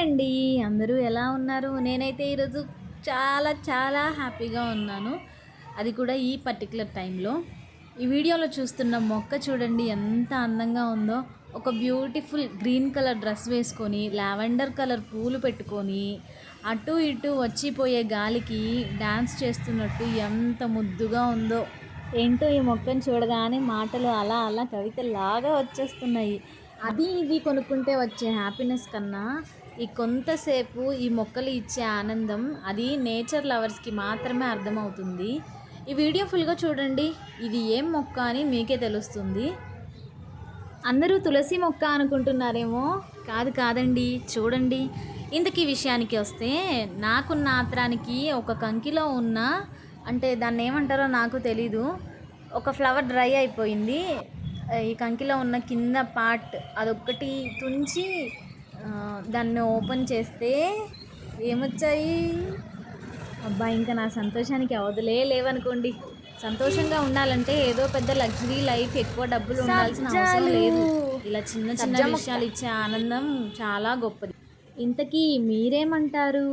అండి. అందరూ ఎలా ఉన్నారు? నేనైతే ఈరోజు చాలా చాలా హ్యాపీగా ఉన్నాను. అది కూడా ఈ పర్టిక్యులర్ టైంలో. ఈ వీడియోలో చూస్తున్న మొక్క చూడండి ఎంత అందంగా ఉందో. ఒక బ్యూటిఫుల్ గ్రీన్ కలర్ డ్రెస్ వేసుకొని, లావెండర్ కలర్ పూలు పెట్టుకొని, అటు ఇటు వచ్చిపోయే గాలికి డాన్స్ చేస్తున్నట్టు ఎంత ముద్దుగా ఉందో. ఏంటో ఈ మొక్కను చూడగానే మాటలు అలా అలా కవితలాగా వచ్చేస్తున్నాయి. అది ఇది కొనుక్కుంటే వచ్చే హ్యాపీనెస్ కన్నా ఈ కొంతసేపు ఈ మొక్కలు ఇచ్చే ఆనందం అది నేచర్ లవర్స్కి మాత్రమే అర్థమవుతుంది. ఈ వీడియో ఫుల్గా చూడండి. ఇది ఏం మొక్క అని మీకే తెలుస్తుంది. అందరూ తులసి మొక్క అనుకుంటున్నారేమో. కాదండి, చూడండి. ఇంతకీ విషయానికి వస్తే నాకున్న ఆత్రానికి ఒక కంకిలో ఉన్న, అంటే దాన్ని ఏమంటారో నాకు తెలీదు, ఒక ఫ్లవర్ డ్రై అయిపోయింది. ఈ కంకిలో ఉన్న కింద పార్ట్ అదొక్కటి తుంచి దాన్ని ఓపెన్ చేస్తే ఏమొచ్చాయి. అబ్బా, ఇంకా నా సంతోషానికి అవధులే లేవనుకోండి. సంతోషంగా ఉండాలంటే ఏదో పెద్ద లగ్జరీ లైఫ్, ఎక్కువ డబ్బులు ఉండాల్సిన అవసరం లేదు. ఇలా చిన్న చిన్న విషయాలు ఇచ్చే ఆనందం చాలా గొప్పది. ఇంతకీ మీరేమంటారు?